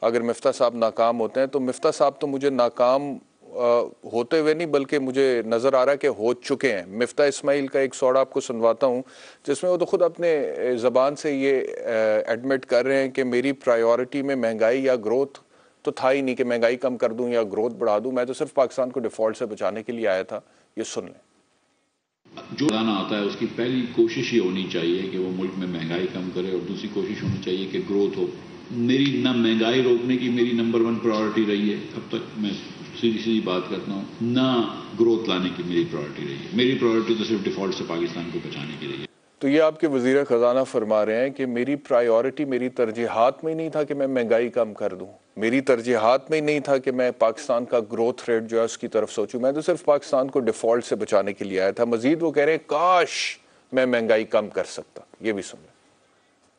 اگر مفتاح صاحب ناکام ہوتے ہیں تو مفتاح صاحب تو مجھے ناکام ہوتے ہوئے نہیں بلکہ مجھے نظر آ رہا ہے کہ ہو چکے ہیں. مفتاح اسماعیل کا ایک سوڑا آپ کو سنواتا ہوں جس میں وہ تو خود اپنے زبان سے یہ ایڈمٹ کر رہے ہیں کہ میری پرائیورٹی میں مہنگائی یا گروتھ تو تھا ہی نہیں کہ مہنگائی کم کر دوں یا گروتھ بڑھا دوں, میں تو صرف پاکستان کو ڈیفالٹ سے بچانے کے لیے آیا تھا. یہ سن لیں. جو لانا آتا ہے اس کی پہلی کوشش یہ ہونی چاہیے کہ وہ ملک میں مہنگائی کم کرے, اور دوسری کوشش ہونی چاہیے کہ گروتھ ہو. میری نہ مہنگائی روکنے کی میری نمبر 1 پرائیورٹی رہی ہے, اب تک میں سیدھی بات کرتا ہوں, نہ گروتھ لانے کی میری پرائیورٹی رہی ہے. میری پرائیورٹی تو صرف ڈیفالٹ سے پاکستان کو بچانے کی رہی ہے. تو یہ آپ کے وزیر خزانہ فرما رہے ہیں کہ میری پرائیورٹی میری ترجیحات میں نہیں تھا کہ میں مہنگائی کم کر دوں, میری ترجیحات میں نہیں تھا کہ میں پاکستان کا گروتھ ریٹ جو ہے اس کی طرف سوچوں, میں تو صرف پاکستان کو ڈیفالٹ سے بچانے کے لیے آیا تھا. مزید وہ کہہ رہے ہیں کاش میں مہنگائی کم کر سکتا. یہ بھی سن لیں.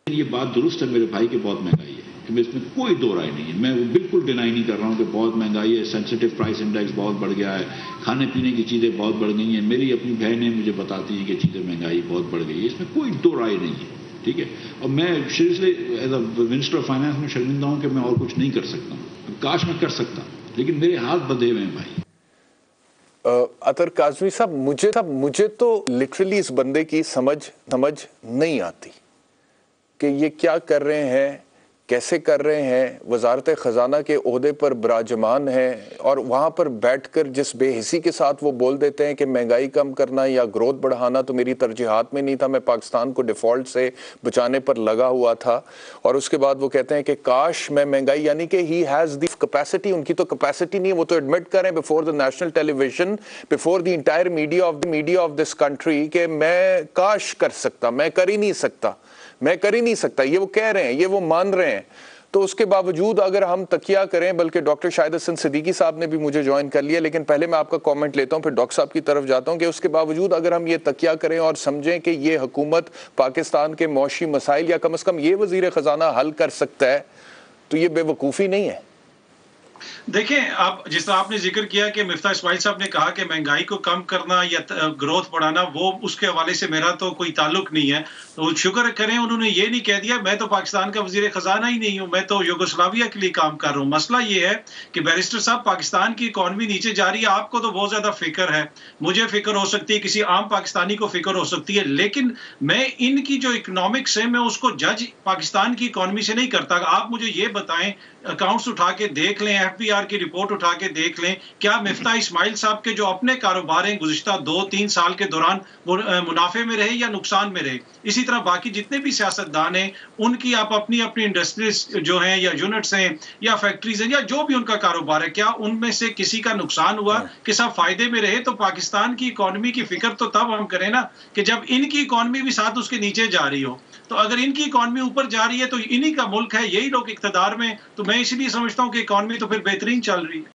یہ بات درست ہے میرے بھائی کہ بہت مہنگائی ہے, کہ اس میں کوئی دو رائے نہیں ہے. میں بالکل ڈینائی نہیں کر رہا ہوں کہ بہت مہنگائی ہے, سینسٹیو پرائس انڈیکس بہت بڑھ گیا ہے, کھانے پینے کی چیزیں بہت بڑھ گئی ہیں. میری اپنی بہنیں مجھے بتاتی ہیں کہ چیزیں مہنگائی بہت بڑھ گئی ہے, اس میں کوئی دو رائے نہیں ہے. ٹھیک ہے, اور میں seriously as a minister of finance میں شرمندہ ہوں کہ میں اور کچھ نہیں کر سکتا ہوں. کاش میں کر سکتا, لیکن میرے ہاتھ بدھے ہوئے ہیں بھائی. عطر کاظمی صاحب, مجھے تو لٹرلی اس بندے کی سمجھ نہیں آتی کہ یہ کیا کر رہے ہیں, کیسے کر رہے ہیں. وزارت خزانہ کے عہدے پر براجمان ہیں اور وہاں پر بیٹھ کر جس بے حسی کے ساتھ وہ بول دیتے ہیں کہ مہنگائی کم کرنا یا گروتھ بڑھانا تو میری ترجیحات میں نہیں تھا, میں پاکستان کو ڈیفالٹ سے بچانے پر لگا ہوا تھا. اور اس کے بعد وہ کہتے ہیں کہ کاش میں مہنگائی, یعنی کہ ہی ہیز دی کیپیسٹی. ان کی تو کیپیسٹی نہیں ہے, وہ تو ایڈمٹ کریں before the national television, before the entire media of this country کہ میں کاش کر سکتا, میں کر ہی نہیں سکتا. یہ وہ کہہ رہے ہیں, یہ وہ مان رہے ہیں. تو اس کے باوجود اگر ہم تکیہ کریں, بلکہ ڈاکٹر شاہد حسن صدیقی صاحب نے بھی مجھے جوائن کر لیا, لیکن پہلے میں آپ کا کامنٹ لیتا ہوں پھر ڈاکٹر صاحب کی طرف جاتا ہوں, کہ اس کے باوجود اگر ہم یہ تکیہ کریں اور سمجھیں کہ یہ حکومت پاکستان کے معاشی مسائل یا کم از کم یہ وزیر خزانہ حل کر سکتا ہے, تو یہ بے وقوفی نہیں ہے. دیکھیں, آپ جس طرح آپ نے ذکر کیا کہ مفتاح اسماعیل صاحب نے کہا کہ مہنگائی کو کم کرنا یا گروتھ بڑھانا, وہ اس کے حوالے سے میرا تو کوئی تعلق نہیں ہے. تو شکر کریں انہوں نے یہ نہیں کہہ دیا میں تو پاکستان کا وزیر خزانہ ہی نہیں ہوں, میں تو یوگوسلاویہ کے لیے کام کر رہا ہوں. مسئلہ یہ ہے کہ بیرسٹر صاحب پاکستان کی اکانومی نیچے جا رہی ہے, آپ کو تو بہت زیادہ فکر ہے, مجھے فکر ہو سکتی ہے, کسی عام پاکستانی کو فکر ہو سکتی ہے, لیکن میں ان کی جو اکنامکس ہے میں اس کو جج پاکستان کی اکانومی سے نہیں کرتا. آپ مجھے یہ بتائیں, اکاؤنٹس اٹھا کے دیکھ لیں, ایف بی آر کی رپورٹ اٹھا کے دیکھ لیں, کیا مفتاح اسماعیل صاحب کے جو اپنے کاروبار ہیں گزشتہ 2-3 سال کے دوران وہ منافع میں رہے یا نقصان میں رہے. اسی طرح باقی جتنے بھی سیاستدان ہیں ان کی آپ اپنی انڈسٹریز جو ہیں یا یونٹس ہیں یا فیکٹریز ہیں یا جو بھی ان کا کاروبار ہے, کیا ان میں سے کسی کا نقصان ہوا کہ سب فائدے میں رہے؟ تو پاکستان کی اکانومی کی فکر تو تب ہم کریں نا کہ جب ان کی اکانومی بھی ساتھ اس کے نیچے جا رہی ہو. تو اگر ان کی اکانومی اوپر جا رہی ہے تو انہی کا ملک ہے, یہی لوگ اقتدار میں, تو میں اس لیے سمجھتا ہوں کہ اکانومی تو پھر بہترین چل رہی ہے.